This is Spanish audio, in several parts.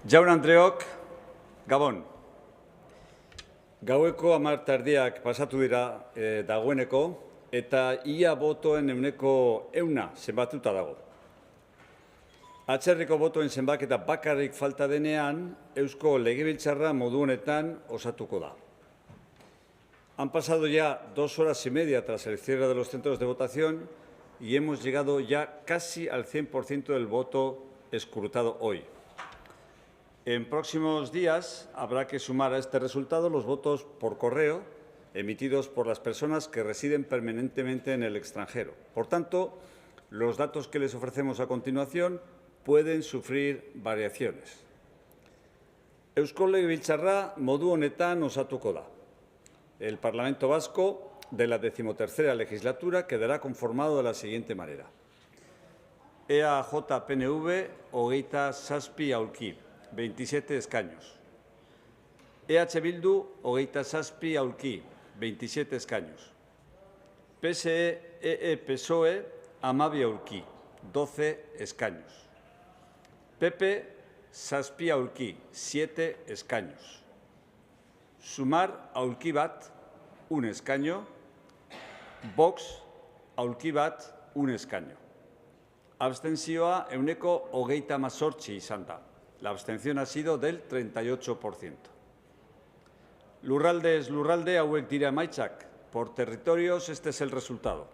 Jaun-Andreok, Gabon. Gaueko 10 erdiak pasatu dira dagoeneko eta ia botoen ehuneko 100 zenbatuta dago. Atzerriko botoen zenbaketa bakarrik falta denean, Eusko Legebiltzarra modu honetan osatuko da. Han pasado ya 2 horas y media tras el cierre de los centros de votación y hemos llegado ya casi al 100% del voto escrutado hoy. En próximos días habrá que sumar a este resultado los votos por correo emitidos por las personas que residen permanentemente en el extranjero. Por tanto, los datos que les ofrecemos a continuación pueden sufrir variaciones. Eusko Legebiltzarra modu honetan osatuko da. El Parlamento Vasco de la 13ª legislatura quedará conformado de la siguiente manera. EAJ-PNV, hogeita zazpi aulki, 27 escaños. EH Bildu, hogeita zazpi aulki, 27 escaños. PSE-PSOE, hamabi aulki, 12 escaños. PP, zazpi aulki, 7 escaños. Sumar, aulki bat, 1 escaño. Vox, aulki bat, 1 escaño. Abstentzioa ehuneko hogeita hemezortzi izan da. La abstención ha sido del 38%. Lurraldez lurralde hauek dira emaitzak. Por territorios, este es el resultado.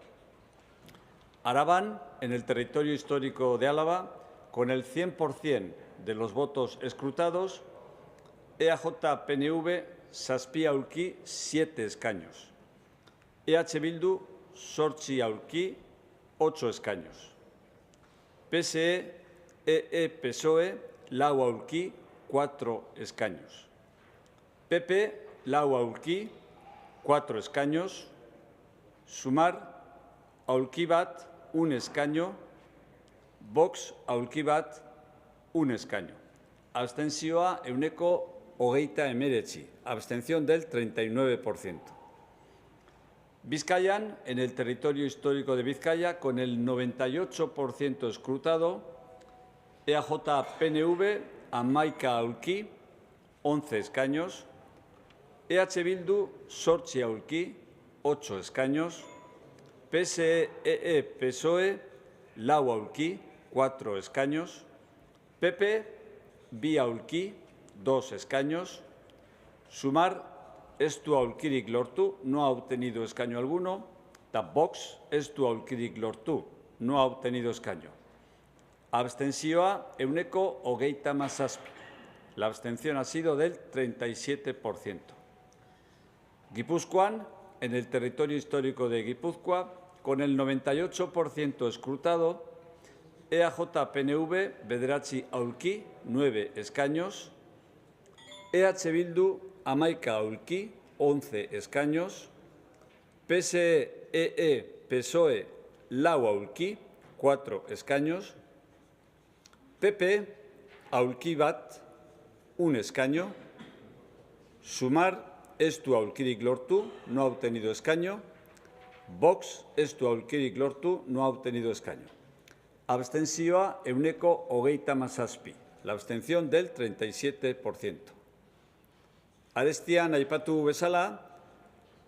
Araban, en el territorio histórico de Álava, con el 100% de los votos escrutados, EAJ-PNV, zazpi aulki, 7 escaños. EH Bildu, zortzi aulki, 8 escaños. PSE-PSOE, lau aulki, 4 escaños. PP, lau aulki, 4 escaños. Sumar, aulki bat, 1 escaño. Vox, aulki bat, 1 escaño. Abstentzioa ehuneko hogeita hemeretzi, abstención del 39%. Vizcayan, en el territorio histórico de Vizcaya, con el 98% escrutado, EAJ-PNV, hamaika aulki, 11 escaños. EH Bildu, zortzi aulki, 8 escaños. PSE-PSOE, lau aulki, 4 escaños. PP, bi aulki, 2 escaños. Sumar, ez du aulkirik lortu, no ha obtenido escaño alguno. Vox, ez du aulkirik lortu, no ha obtenido escaño. Abstentzioa ehuneko hogeita hamazazpi. La abstención ha sido del 37%. Guipúzcoan, en el territorio histórico de Guipúzcoa, con el 98% escrutado, EAJ-PNV, bederatzi aulki, 9 escaños. EH Bildu, hamaika aulki, 11 escaños. PSE-PSOE, lau aulki, 4 escaños. PP, aulki bat, 1 escaño. Sumar, ez du aulkirik lortu, no ha obtenido escaño. Vox, ez du aulkirik lortu, no ha obtenido escaño. Abstentzioa ehuneko hogeita hamazazpi, la abstención del 37%. Arestian aipatu bezala,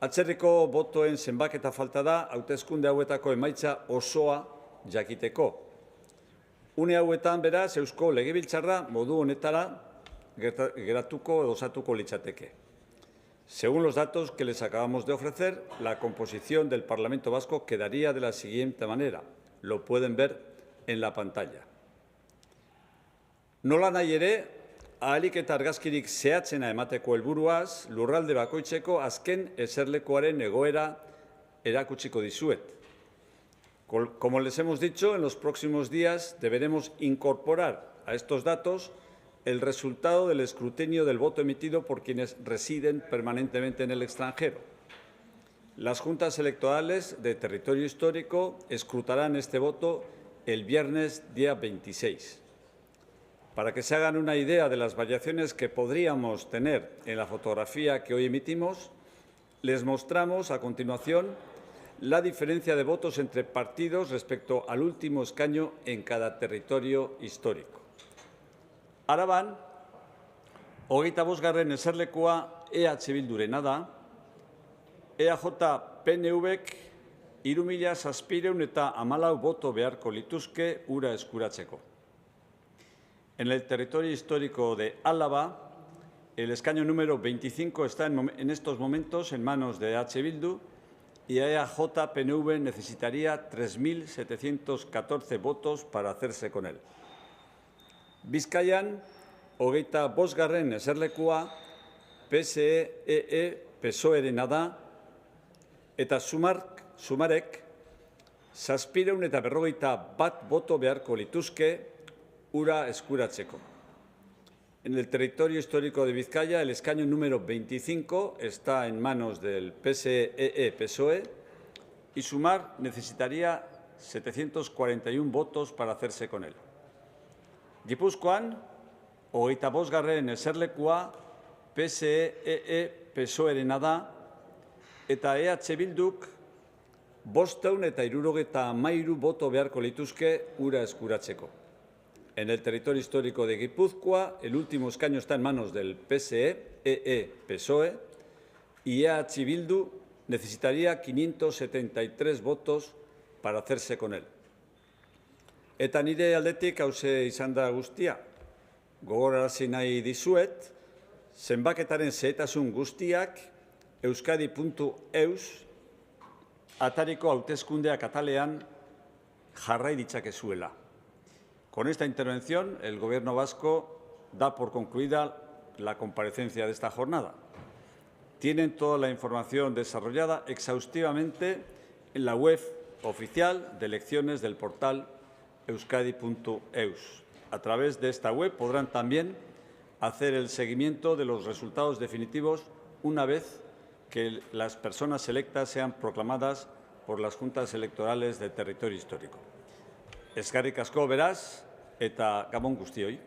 atzerriko botoen zenbaketa falta da hauteskunde hauetako emaitza osoa jakiteko. Une hauetan beraz Eusko Legebiltzarra modu honetara geratuko edo osatuko litzateke. Según los datos que les acabamos de ofrecer, la composición del Parlamento Vasco quedaría de la siguiente manera. Lo pueden ver en la pantalla. Nolanahi ere, ahalik eta argazkirik zehatzena emateko helburuaz, lurralde bakoitzeko azken eserlekuaren egoera erakutsiko dizuet. Como les hemos dicho, en los próximos días deberemos incorporar a estos datos el resultado del escrutinio del voto emitido por quienes residen permanentemente en el extranjero. Las juntas electorales de territorio histórico escrutarán este voto el viernes día 26. Para que se hagan una idea de las variaciones que podríamos tener en la fotografía que hoy emitimos, les mostramos a continuación la diferencia de votos entre partidos respecto al último escaño en cada territorio histórico. Araban, 25. eserlekua EH Bildurena da, EAJ PNV-k 3.714 boto beharko lituzke hura eskuratzeko. En el territorio histórico de Álava, el escaño número 25 está en estos momentos en manos de EH Bildu y EAJ PNV necesitaría 3.714 votos para hacerse con él. Bizkaian, 25. eserlekua PSE PSOE-rena da eta Sumarek 751 boto beharko lituzke hura eskuratzeko. En el territorio histórico de Vizcaya, el escaño número 25 está en manos del PSE-PSOE y Sumar necesitaría 741 votos para hacerse con él. Gipuzkoan, 25. eserlekua PSE-PSOE-rena da eta EH Bilduk 573 boto beharko lituzke hura eskuratzeko. En el territorio histórico de Guipúzcoa, el último escaño está en manos del PSE-PSOE y EH Bildu necesitaría 573 votos para hacerse con él. Eta nire aldetik hauxe izan da guztia. Gogorarazi nahi dizuet, zenbaketaren xehetasun guztiak euskadi.eus atariko hauteskundeak atalean jarrai ditzakezuela. Con esta intervención, el Gobierno vasco da por concluida la comparecencia de esta jornada. Tienen toda la información desarrollada exhaustivamente en la web oficial de elecciones del portal euskadi.eus. A través de esta web podrán también hacer el seguimiento de los resultados definitivos una vez que las personas electas sean proclamadas por las juntas electorales del territorio histórico. Eskerrik asko beraz eta gabon guztioi.